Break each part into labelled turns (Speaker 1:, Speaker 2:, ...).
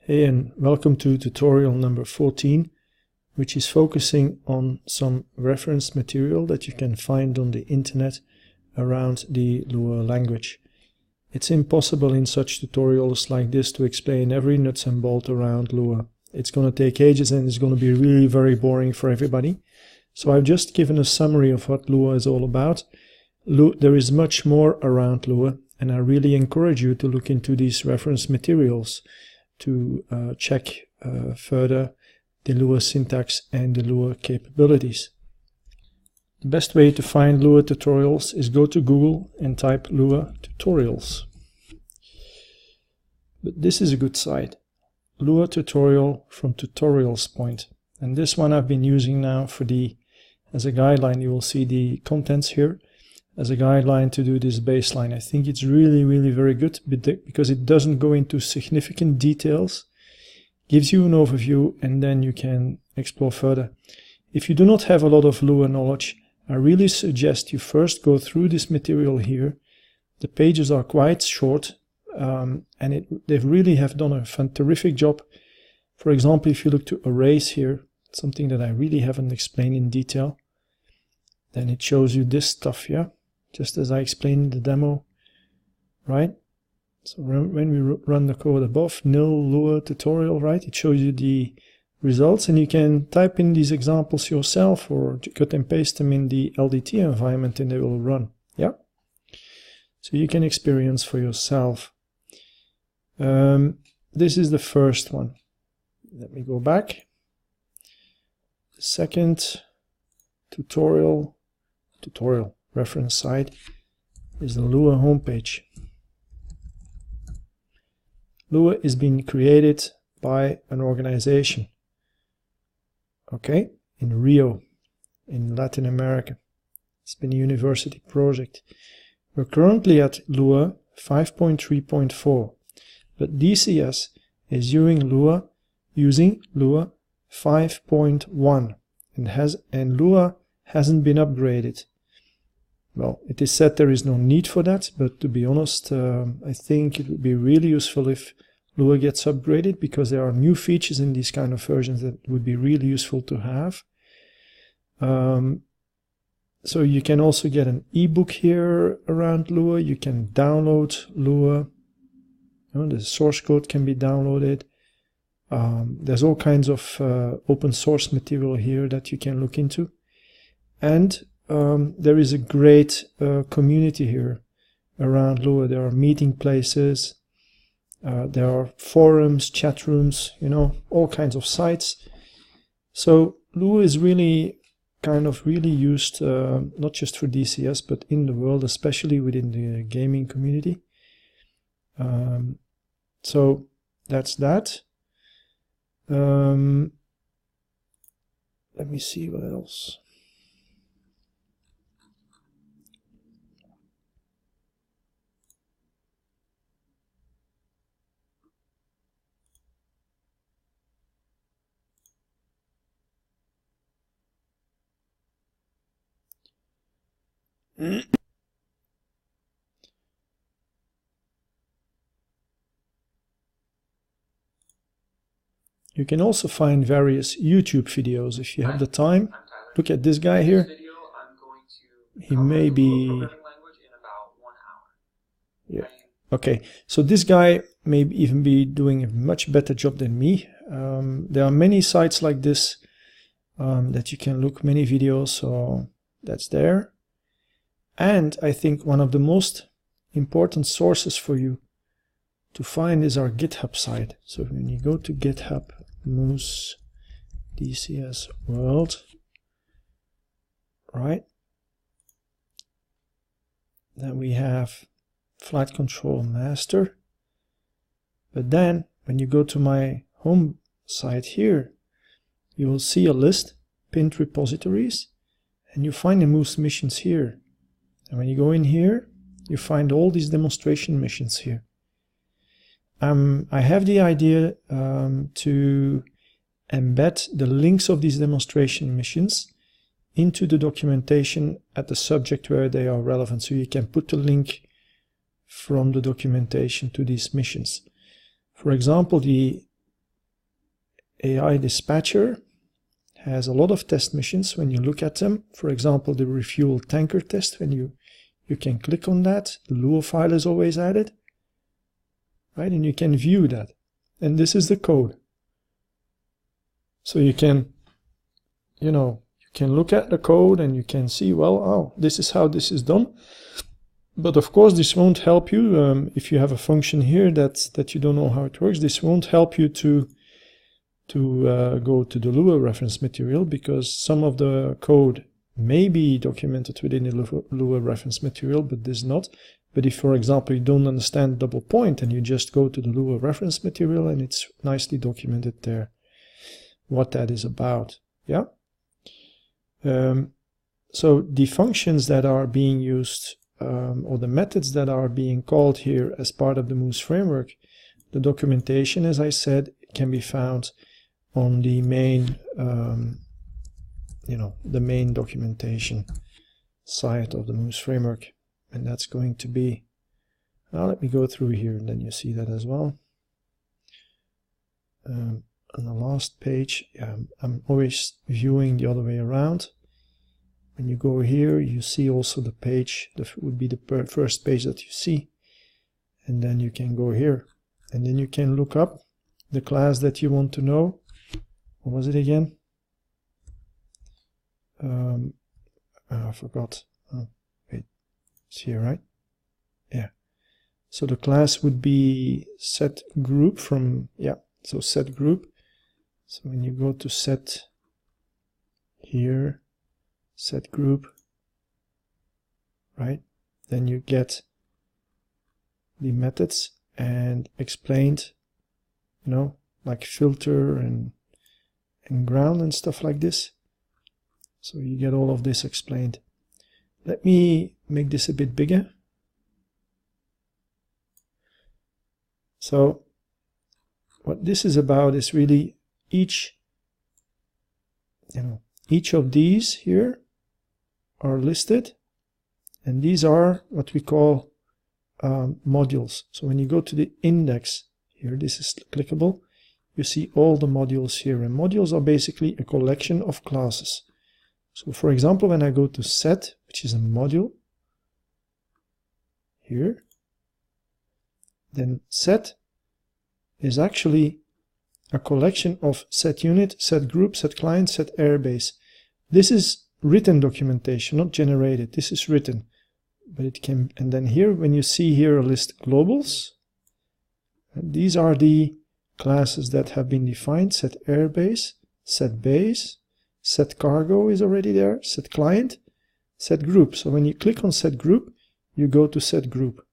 Speaker 1: Hey, and welcome to tutorial number 14, which is focusing on some reference material that you can find on the internet around the Lua language. It's impossible in such tutorials like this to explain every nuts and bolt around Lua. It's going to take ages and it's going to be really very boring for everybody. So I've just given a summary of what Lua is all about. There is much more around Lua, and I really encourage you to look into these reference materials to check further the Lua syntax and the Lua capabilities. The best way to find Lua tutorials is go to Google and type Lua Tutorials. But this is a good site, Lua Tutorial from Tutorials Point. And this one I've been using now for as a guideline. You will see the contents here as a guideline to do this baseline. I think it's really very good because it doesn't go into significant details, gives you an overview, and then you can explore further. If you do not have a lot of Lua knowledge, I really suggest you first go through this material here. The pages are quite short, and they really have done a terrific job. For example, if you look to arrays here, something that I really haven't explained in detail, then it shows you this stuff here. Just as I explained in the demo, right? So when we run the code above, nil Lua tutorial, right? It shows you the results, and you can type in these examples yourself or cut and paste them in the LDT environment and they will run, yeah? So you can experience for yourself. This is the first one. Let me go back. The second tutorial reference site is the Lua homepage. Lua is being created by an organization, okay, in Rio, in Latin America. It's been a university project. We're currently at Lua 5.3.4, but DCS is using Lua 5.1 and Lua hasn't been upgraded. Well, it is said there is no need for that, but to be honest, I think it would be really useful if Lua gets upgraded, because there are new features in these kind of versions that would be really useful to have. So you can also get an ebook here around Lua. You can download Lua. The source code can be downloaded. There's all kinds of open source material here that you can look into. And there is a great community here around Lua. There are meeting places, there are forums, chat rooms, all kinds of sites. So Lua is really used not just for DCS, but in the world, especially within the gaming community. So that's that. Let me see what else. You can also find various YouTube videos if you have the time. Look at this guy here. He may be... Yeah. Okay, so this guy may even be doing a much better job than me. There are many sites like this that you can look, many videos, so that's there. And I think one of the most important sources for you to find is our GitHub site. So when you go to GitHub, Moose DCS World, right? Then we have Flight Control Master. But then when you go to my home site here, you will see a list, pinned repositories, and you find the Moose missions here. And when you go in here, you find all these demonstration missions here. I have the idea to embed the links of these demonstration missions into the documentation at the subject where they are relevant. So you can put the link from the documentation to these missions. For example, the AI dispatcher has a lot of test missions. When you look at them, for example, the refuel tanker test, when you can click on that, the Lua file is always added, right? And you can view that. And this is the code. So you can, you can look at the code and you can see, well, oh, this is how this is done. But of course, this won't help you if you have a function here that you don't know how it works. This won't help you to go to the Lua reference material, because some of the code may be documented within the Lua reference material, but this not. But if, for example, you don't understand double point and you just go to the Lua reference material, and it's nicely documented there what that is about. Yeah. So the functions that are being used, or the methods that are being called here as part of the Moose framework, the documentation, as I said, can be found on the main, the main documentation side of the Moose framework. And that's going to be, let me go through here and then you see that as well. On the last page, I'm always viewing the other way around. When you go here, you see also the page, that would be the first page that you see. And then you can go here. And then you can look up the class that you want to know. What was it again? I forgot. Oh, wait, it's here, right? Yeah. So the class would be set group from, so set group. So when you go to set here, set group, right? Then you get the methods and explained, like filter and ground and stuff like this. So you get all of this explained. Let me make this a bit bigger. So what this is about is really each of these here are listed, and these are what we call modules. So when you go to the index here, this is clickable, you see all the modules here, and modules are basically a collection of classes. So for example, when I go to set, which is a module here, then set is actually a collection of set unit, set group, set client, set airbase. This is written documentation, not generated. This is written, but it can, and then here, when you see here a list globals, these are the classes that have been defined. Set airbase, set base, set cargo is already there, set client, set group. So when you click on set group, you go to set group,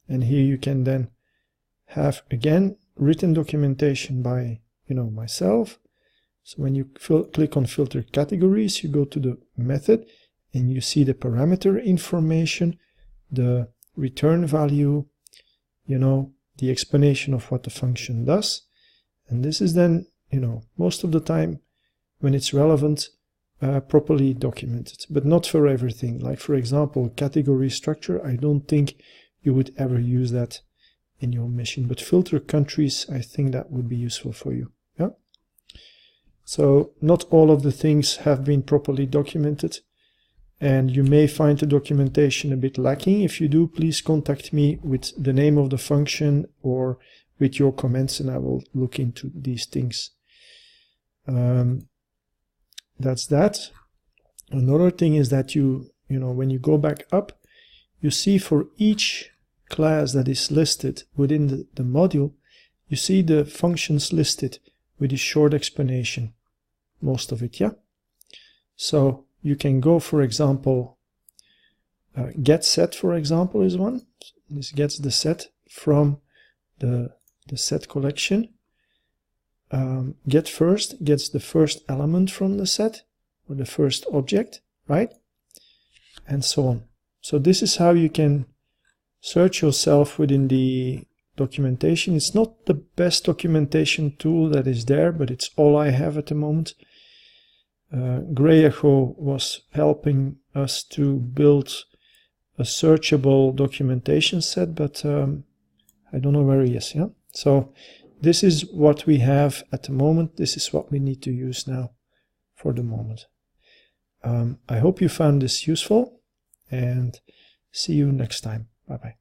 Speaker 1: and here you can then have again written documentation by myself. So when you click on filter categories, you go to the method and you see the parameter information, the return value, the explanation of what the function does. And this is then, most of the time when it's relevant, properly documented, but not for everything. Like for example, category structure, I don't think you would ever use that in your mission, but filter countries, I think that would be useful for you. Yeah. So not all of the things have been properly documented, and you may find the documentation a bit lacking. If you do, please contact me with the name of the function or with your comments, and I will look into these things. That's that. Another thing is that when you go back up, you see for each class that is listed within the module, you see the functions listed with a short explanation, most of it, yeah? So you can go, for example, get set, for example, is one. This gets the set from the set collection. Get first gets the first element from the set, or the first object, right? And so on. So this is how you can search yourself within the documentation. It's not the best documentation tool that is there, but it's all I have at the moment. Greyecho was helping us to build a searchable documentation set, but I don't know where he is. Yeah. So this is what we have at the moment. This is what we need to use now for the moment. I hope you found this useful, and see you next time. Bye-bye.